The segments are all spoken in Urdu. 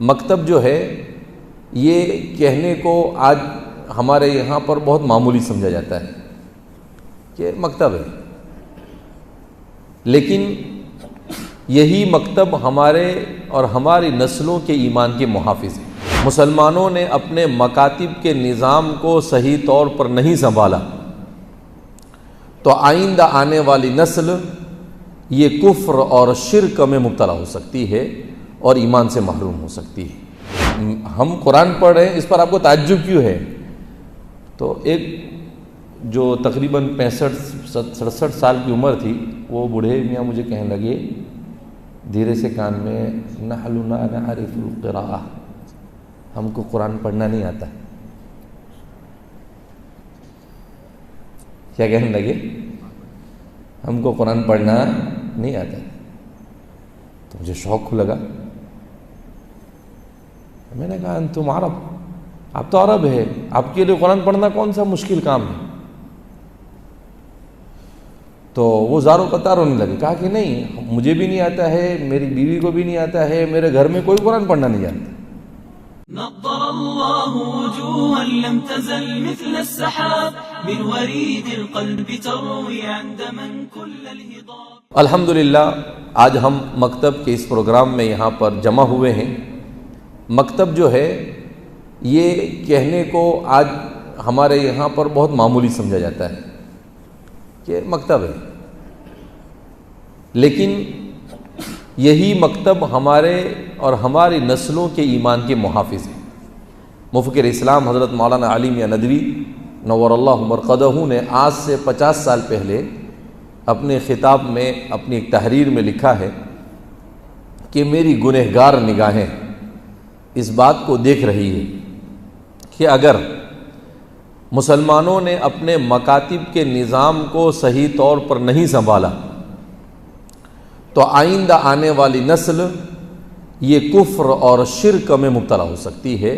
مکتب جو ہے یہ کہنے کو آج ہمارے یہاں پر بہت معمولی سمجھا جاتا ہے کہ مکتب ہے، لیکن یہی مکتب ہمارے اور ہماری نسلوں کے ایمان کے محافظ ہیں۔ مسلمانوں نے اپنے مکاتب کے نظام کو صحیح طور پر نہیں سنبھالا تو آئندہ آنے والی نسل یہ کفر اور شرک میں مبتلا ہو سکتی ہے اور ایمان سے محروم ہو سکتی ہے۔ ہم قرآن پڑھ رہے ہیں، اس پر آپ کو تعجب کیوں ہے؟ تو ایک جو تقریباً 65-67 سال کی عمر تھی، وہ بوڑھے میاں مجھے کہنے لگے دھیرے سے کان میں، نحن لا نعرف القراءہ، ہم کو قرآن پڑھنا نہیں آتا۔ کیا کہنے لگے؟ ہم کو قرآن پڑھنا نہیں آتا۔ تو مجھے شوق لگا، میں نے کہا انتم عرب، آپ تو عرب ہے، آپ کے لیے قرآن پڑھنا کون سا مشکل کام ہے؟ تو وہ زارو قطار ہونے لگے، کہا کہ نہیں مجھے بھی نہیں آتا ہے، میری بیوی کو بھی نہیں آتا ہے، میرے گھر میں کوئی قرآن پڑھنا نہیں جانتا۔ نظر الله وجوها لم تزل مثل السحاب من وريد القلب تروي عندما كل الهضاب۔ الحمدللہ آج ہم مکتب کے اس پروگرام میں یہاں پر جمع ہوئے ہیں۔ مکتب جو ہے یہ کہنے کو آج ہمارے یہاں پر بہت معمولی سمجھا جاتا ہے کہ مکتب ہے، لیکن یہی مکتب ہمارے اور ہماری نسلوں کے ایمان کے محافظ ہیں۔ مفکر اسلام حضرت مولانا علی میاں ندوی نور اللہ مرقدہ نے آج سے 50 سال پہلے اپنے خطاب میں، اپنی ایک تحریر میں لکھا ہے کہ میری گنہگار نگاہیں اس بات کو دیکھ رہی ہے کہ اگر مسلمانوں نے اپنے مکاتب کے نظام کو صحیح طور پر نہیں سنبھالا تو آئندہ آنے والی نسل یہ کفر اور شرک میں مبتلا ہو سکتی ہے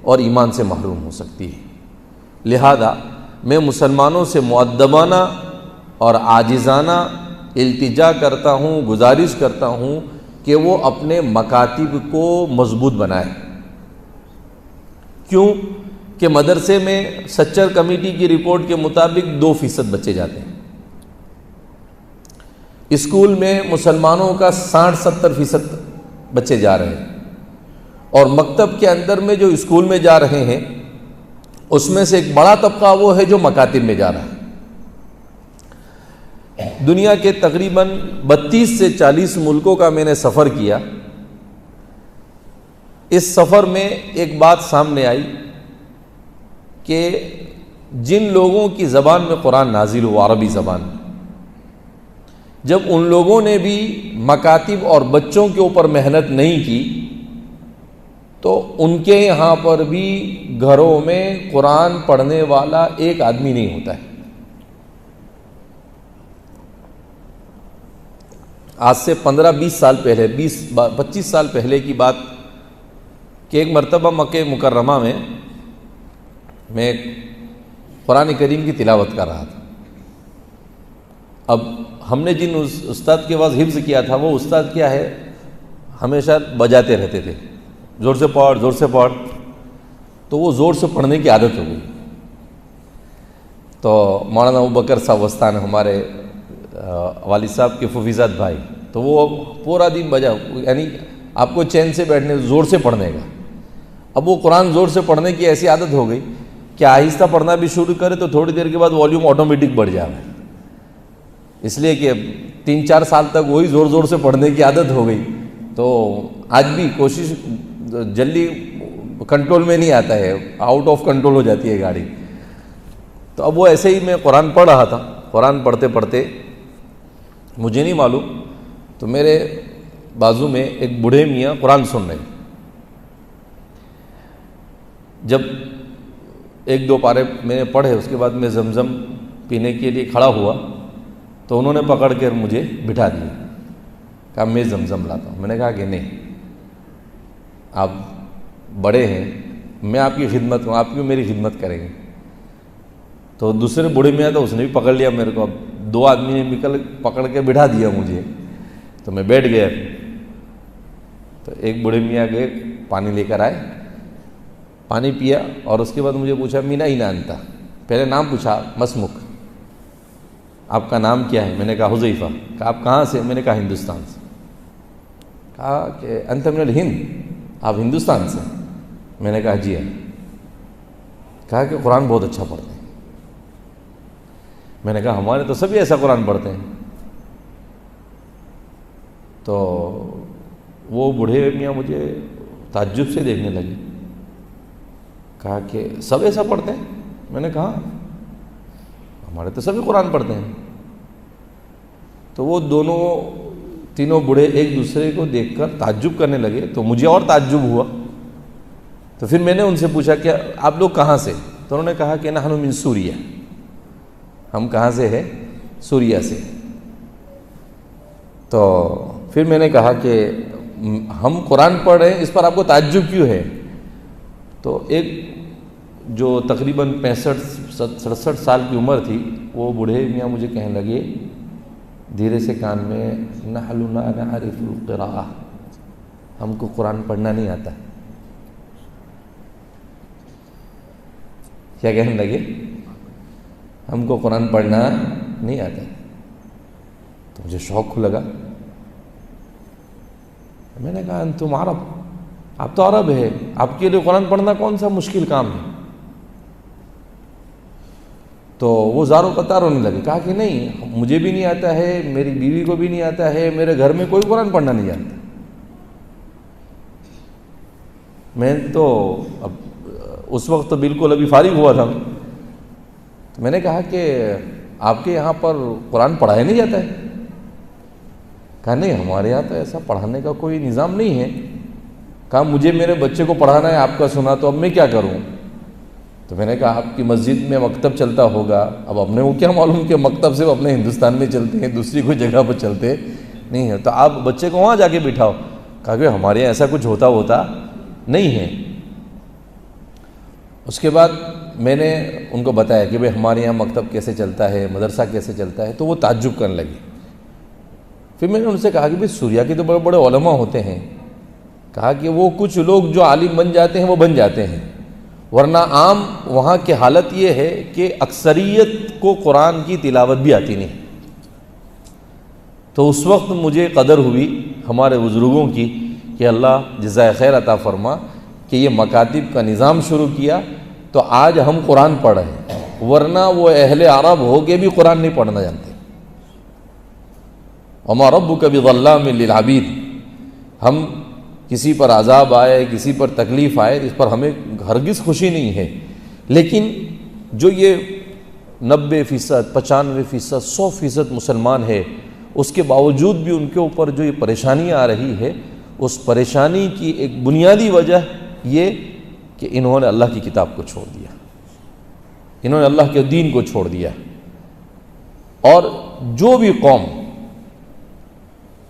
اور ایمان سے محروم ہو سکتی ہے۔ لہذا میں مسلمانوں سے مؤدبانہ اور عاجزانہ التجا کرتا ہوں، گزارش کرتا ہوں کہ وہ اپنے مکاتب کو مضبوط بنائیں۔ کیوں کہ مدرسے میں سچر کمیٹی کی رپورٹ کے مطابق 2% بچے جاتے ہیں، اسکول میں مسلمانوں کا 60-70% بچے جا رہے ہیں، اور مکتب کے اندر میں جو اسکول میں جا رہے ہیں اس میں سے ایک بڑا طبقہ وہ ہے جو مکاتب میں جا رہا ہے۔ دنیا کے تقریباً 32 سے 40 ملکوں کا میں نے سفر کیا۔ اس سفر میں ایک بات سامنے آئی کہ جن لوگوں کی زبان میں قرآن نازل ہوا، عربی زبان میں، جب ان لوگوں نے بھی مکاتب اور بچوں کے اوپر محنت نہیں کی تو ان کے یہاں پر بھی گھروں میں قرآن پڑھنے والا ایک آدمی نہیں ہوتا ہے۔ آج سے 15-20 سال پہلے، 20-25 سال پہلے کی بات کہ ایک مرتبہ مکہ مکرمہ میں میں قرآن کریم کی تلاوت کر رہا تھا۔ اب ہم نے جن استاد کے پاس حفظ کیا تھا، وہ استاد کیا ہے، ہمیشہ بجاتے رہتے تھے، زور سے پڑھ، زور سے پڑھ، تو وہ زور سے پڑھنے کی عادت ہو گئی۔ تو مولانا ابوبکر صاحب وستان ہمارے والد صاحب کے ففیزاد بھائی، تو وہ پورا دن بجا، یعنی آپ کو چین سے بیٹھنے، زور سے پڑھنے کا۔ اب وہ قرآن زور سے پڑھنے کی ایسی عادت ہو گئی کہ آہستہ پڑھنا بھی شروع کرے تو تھوڑی دیر کے بعد والیوم آٹومیٹک بڑھ جائے، اس لیے کہ 3-4 سال تک وہی زور زور سے پڑھنے کی عادت ہو گئی۔ تو آج بھی کوشش، جلدی کنٹرول میں نہیں آتا ہے، آؤٹ آف کنٹرول ہو جاتی ہے گاڑی۔ تو اب وہ ایسے ہی میں قرآن پڑھ رہا تھا، قرآن پڑھتے پڑھتے مجھے نہیں معلوم تو میرے بازو میں ایک بوڑھے میاں قرآن سن رہے ہیں۔ جب 1-2 پارے میں نے پڑھے، اس کے بعد میں زمزم پینے کے لیے کھڑا ہوا تو انہوں نے پکڑ کر مجھے بٹھا دیا، کہا میں زمزم لاتا ہوں۔ میں نے کہا کہ نہیں، آپ بڑے ہیں، میں آپ کی خدمت ہوں، آپ کیوں میری خدمت کریں گے؟ تو دوسرے بوڑھے میاں تھا، اس نے بھی پکڑ لیا میرے کو، اب 2 آدمی نے پکڑ کے بٹھا دیا مجھے، تو میں بیٹھ گیا۔ تو ایک بوڑھے میاں گئے، پانی لے کر آئے، پانی پیا اور اس کے بعد مجھے پوچھا مینا اینا انتا، پہلے نام پوچھا مسمک، آپ کا نام کیا ہے؟ میں نے کہا حذیفہ۔ کہا آپ کہاں سے؟ میں نے کہا ہندوستان سے۔ کہا کہ انت من الہند، آپ ہندوستان سے؟ میں نے کہا جی ہاں۔ کہا کہ قرآن بہت اچھا پڑھتے ہیں۔ میں نے کہا ہمارے تو سبھی ایسا قرآن پڑھتے ہیں۔ تو وہ بوڑھے میاں مجھے تعجب سے دیکھنے لگے، کہا کہ سب ایسا پڑھتے ہیں؟ میں نے کہا ہمارے تو سبھی قرآن پڑھتے ہیں۔ تو وہ تینوں بوڑھے ایک دوسرے کو دیکھ کر تعجب کرنے لگے، تو مجھے اور تعجب ہوا۔ تو پھر میں نے ان سے پوچھا کہ آپ لوگ کہاں سے؟ تو انہوں نے کہا کہ نحن من سوریہ، ہم کہاں سے ہیں؟ سوریہ سے۔ تو پھر میں نے کہا کہ ہم قرآن پڑھ رہے ہیں، اس پر آپ کو تعجب کیوں ہے؟ تو ایک جو تقریباً 65-67 سال کی عمر تھی، وہ بوڑھے میاں مجھے کہنے لگے دھیرے سے کان میں، نحن لا نعرف القراءہ، ہم کو قرآن پڑھنا نہیں آتا۔ کیا کہنے لگے؟ ہم کو قرآن پڑھنا نہیں آتا۔ تو مجھے شوق لگا، میں نے کہا انتم عرب، آپ تو عرب ہے، آپ کے لیے قرآن پڑھنا کون سا مشکل کام ہے؟ تو وہ زار و قطار ہونے لگے، کہا کہ نہیں مجھے بھی نہیں آتا ہے، میری بیوی کو بھی نہیں آتا ہے، میرے گھر میں کوئی قرآن پڑھنا نہیں جانتا۔ میں تو اب اس وقت تو بالکل ابھی فارغ ہوا تھا، تو میں نے کہا کہ آپ کے یہاں پر قرآن پڑھایا نہیں جاتا ہے؟ کہا نہیں ہمارے یہاں تو ایسا پڑھانے کا کوئی نظام نہیں ہے۔ کہا مجھے میرے بچے کو پڑھانا ہے، آپ کا سنا تو اب میں کیا کروں؟ تو میں نے کہا آپ کی مسجد میں مکتب چلتا ہوگا، اب ہم نے وہ کیا معلوم کہ مکتب صرف اپنے ہندوستان میں چلتے ہیں، دوسری کوئی جگہ پر چلتے نہیں ہیں، تو آپ بچے کو وہاں جا کے بٹھاؤ۔ کہا کہ ہمارے یہاں ایسا کچھ ہوتا نہیں ہے۔ اس کے بعد میں نے ان کو بتایا کہ بھئی ہمارے یہاں مکتب کیسے چلتا ہے، مدرسہ کیسے چلتا ہے، تو وہ تعجب کرنے لگے۔ پھر میں نے ان سے کہا کہ بھئی سوریہ کے تو بڑے بڑے علماء ہوتے ہیں، کہا کہ وہ کچھ لوگ جو عالم بن جاتے ہیں وہ بن جاتے ہیں، ورنہ عام وہاں کی حالت یہ ہے کہ اکثریت کو قرآن کی تلاوت بھی آتی نہیں۔ تو اس وقت مجھے قدر ہوئی ہمارے بزرگوں کی کہ اللہ جزائے خیر عطا فرما کہ یہ مکاتب کا نظام شروع کیا، تو آج ہم قرآن پڑھ رہے ہیں، ورنہ وہ اہل عرب ہو کے بھی قرآن نہیں پڑھنا جانتے۔ وما ربک بظلام للعبید، ہم کسی پر عذاب آئے، کسی پر تکلیف آئے، اس پر ہمیں ہرگز خوشی نہیں ہے، لیکن جو یہ 90%، 95%، 100% مسلمان ہے، اس کے باوجود بھی ان کے اوپر جو یہ پریشانی آ رہی ہے، اس پریشانی کی ایک بنیادی وجہ یہ کہ انہوں نے اللہ کی کتاب کو چھوڑ دیا، انہوں نے اللہ کے دین کو چھوڑ دیا۔ اور جو بھی قوم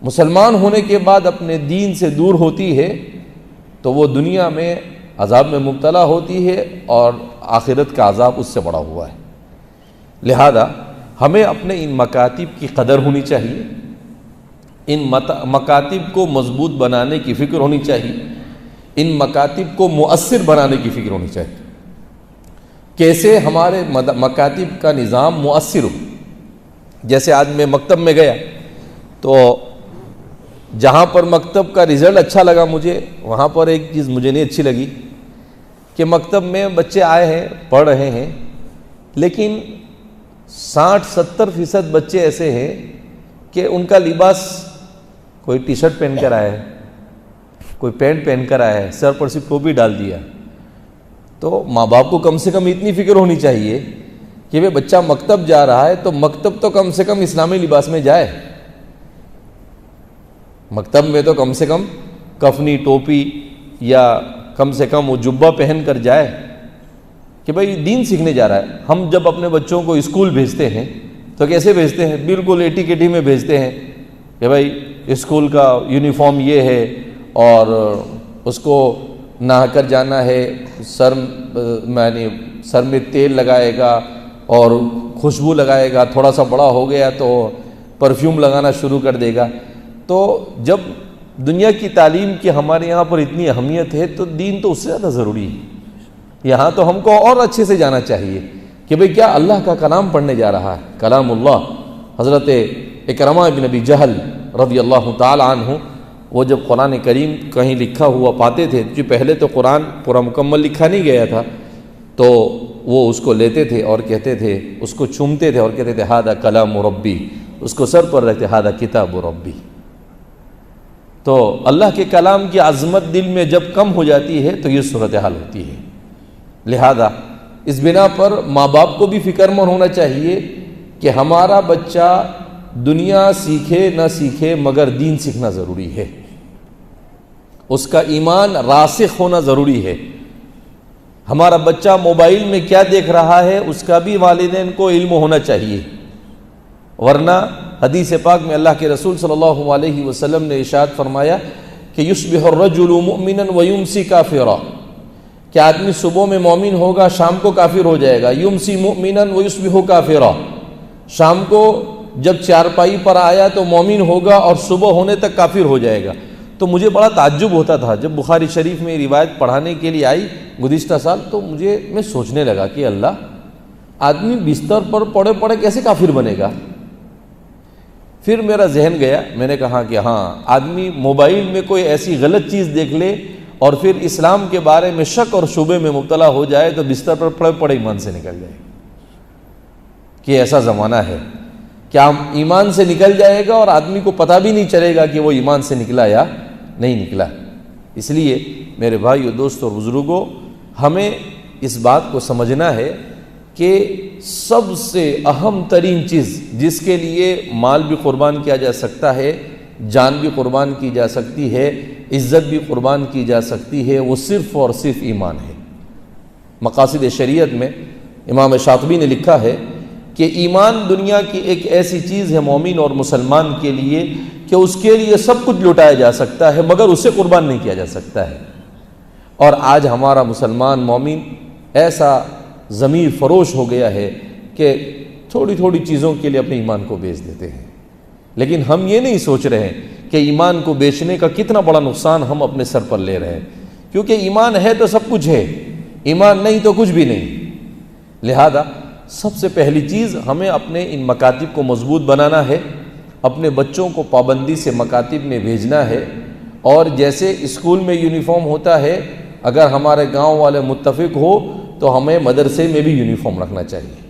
مسلمان ہونے کے بعد اپنے دین سے دور ہوتی ہے تو وہ دنیا میں عذاب میں مبتلا ہوتی ہے، اور آخرت کا عذاب اس سے بڑا ہوا ہے۔ لہذا ہمیں اپنے ان مکاتب کی قدر ہونی چاہیے، ان مکاتب کو مضبوط بنانے کی فکر ہونی چاہیے، ان مکاتب کو مؤثر بنانے کی فکر ہونی چاہیے۔ کیسے ہمارے مکاتب کا نظام مؤثر ہو؟ جیسے آج میں مکتب میں گیا تو جہاں پر مکتب کا رزلٹ اچھا لگا مجھے، وہاں پر ایک چیز مجھے نہیں اچھی لگی کہ مکتب میں بچے آئے ہیں، پڑھ رہے ہیں، لیکن 60-70% بچے ایسے ہیں کہ ان کا لباس کوئی ٹی شرٹ پہن کر آیا ہے، کوئی پینٹ پہن کر آیا ہے، سر پر صرف ٹوپی ڈال دیا۔ تو ماں باپ کو کم سے کم اتنی فکر ہونی چاہیے کہ وہ بچہ مکتب جا رہا ہے تو مکتب تو کم سے کم اسلامی لباس میں جائے، مکتب میں تو کم سے کم کفنی ٹوپی یا کم سے کم وہ جبہ پہن کر جائے کہ بھائی دین سیکھنے جا رہا ہے۔ ہم جب اپنے بچوں کو اسکول بھیجتے ہیں تو کیسے بھیجتے ہیں؟ بالکل ایٹی کیٹی میں بھیجتے ہیں کہ بھائی اسکول کا یونیفارم یہ ہے، اور اس کو نہا کر جانا ہے، سر میں تیل لگائے گا اور خوشبو لگائے گا، تھوڑا سا بڑا ہو گیا تو پرفیوم لگانا شروع کر دے گا۔ تو جب دنیا کی تعلیم کی ہمارے یہاں پر اتنی اہمیت ہے تو دین تو اس سے زیادہ ضروری ہے۔ یہاں تو ہم کو اور اچھے سے جانا چاہیے کہ بھئی کیا اللہ کا کلام پڑھنے جا رہا ہے، کلام اللہ۔ حضرت اکرمہ بن ابی جہل رضی اللہ تعالی عنہ، وہ جب قرآن کریم کہیں لکھا ہوا پاتے تھے، جو پہلے تو قرآن پورا مکمل لکھا نہیں گیا تھا، تو وہ اس کو لیتے تھے اور کہتے تھے، اس کو چومتے تھے اور کہتے تھے ھذا کلام ربی، اس کو سر پر رکھتے ھذا کتاب ربی۔ تو اللہ کے کلام کی عظمت دل میں جب کم ہو جاتی ہے تو یہ صورتحال ہوتی ہے۔ لہذا اس بنا پر ماں باپ کو بھی فکر مند ہونا چاہیے کہ ہمارا بچہ دنیا سیکھے نہ سیکھے مگر دین سیکھنا ضروری ہے، اس کا ایمان راسخ ہونا ضروری ہے۔ ہمارا بچہ موبائل میں کیا دیکھ رہا ہے اس کا بھی والدین کو علم ہونا چاہیے، ورنہ حدیث پاک میں اللہ کے رسول صلی اللہ علیہ وسلم نے ارشاد فرمایا کہ یصبح الرجل مؤمنا ویمسی کافرا، کہ آدمی صبح میں مومن ہوگا شام کو کافر ہو جائے گا، یمسی مؤمنا ویصبح کافرا، شام کو جب چارپائی پر آیا تو مومن ہوگا اور صبح ہونے تک کافر ہو جائے گا۔ تو مجھے بڑا تعجب ہوتا تھا جب بخاری شریف میں یہ روایت پڑھانے کے لیے آئی گزشتہ سال، تو میں سوچنے لگا کہ اللہ، آدمی بستر پر پڑے پڑے کیسے کافر بنے گا؟ پھر میرا ذہن گیا، میں نے کہا کہ ہاں، آدمی موبائل میں کوئی ایسی غلط چیز دیکھ لے اور پھر اسلام کے بارے میں شک اور شبے میں مبتلا ہو جائے تو بستر پر پڑے پڑے ایمان سے نکل جائے، کہ ایسا زمانہ ہے کیا ایمان سے نکل جائے گا اور آدمی کو پتہ بھی نہیں چلے گا کہ وہ ایمان سے نکلا یا نہیں نکلا۔ اس لیے میرے بھائیو، دوستو اور بزرگوں، ہمیں اس بات کو سمجھنا ہے کہ سب سے اہم ترین چیز جس کے لیے مال بھی قربان کیا جا سکتا ہے، جان بھی قربان کی جا سکتی ہے، عزت بھی قربان کی جا سکتی ہے، وہ صرف اور صرف ایمان ہے۔ مقاصد شریعت میں امام شاطبی نے لکھا ہے کہ ایمان دنیا کی ایک ایسی چیز ہے مومن اور مسلمان کے لیے کہ اس کے لیے سب کچھ لٹایا جا سکتا ہے مگر اسے قربان نہیں کیا جا سکتا ہے۔ اور آج ہمارا مسلمان مومن ایسا ضمیر فروش ہو گیا ہے کہ تھوڑی تھوڑی چیزوں کے لیے اپنے ایمان کو بیچ دیتے ہیں، لیکن ہم یہ نہیں سوچ رہے ہیں کہ ایمان کو بیچنے کا کتنا بڑا نقصان ہم اپنے سر پر لے رہے ہیں، کیونکہ ایمان ہے تو سب کچھ ہے، ایمان نہیں تو کچھ بھی نہیں۔ لہذا سب سے پہلی چیز ہمیں اپنے ان مکاتب کو مضبوط بنانا ہے، اپنے بچوں کو پابندی سے مکاتب میں بھیجنا ہے، اور جیسے اسکول میں یونیفارم ہوتا ہے، اگر ہمارے گاؤں والے متفق ہو تو ہمیں مدرسے میں بھی یونیفارم رکھنا چاہیے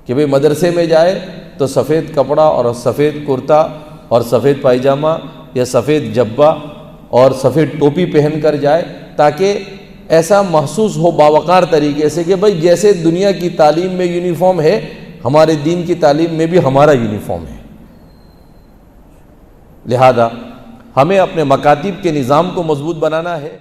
کہ بھئی مدرسے میں جائے تو سفید کپڑا اور سفید کرتا اور سفید پائجامہ یا سفید جبہ اور سفید ٹوپی پہن کر جائے، تاکہ ایسا محسوس ہو باوقار طریقے سے کہ بھئی جیسے دنیا کی تعلیم میں یونیفارم ہے، ہمارے دین کی تعلیم میں بھی ہمارا یونیفارم ہے۔ لہذا ہمیں اپنے مکاتب کے نظام کو مضبوط بنانا ہے۔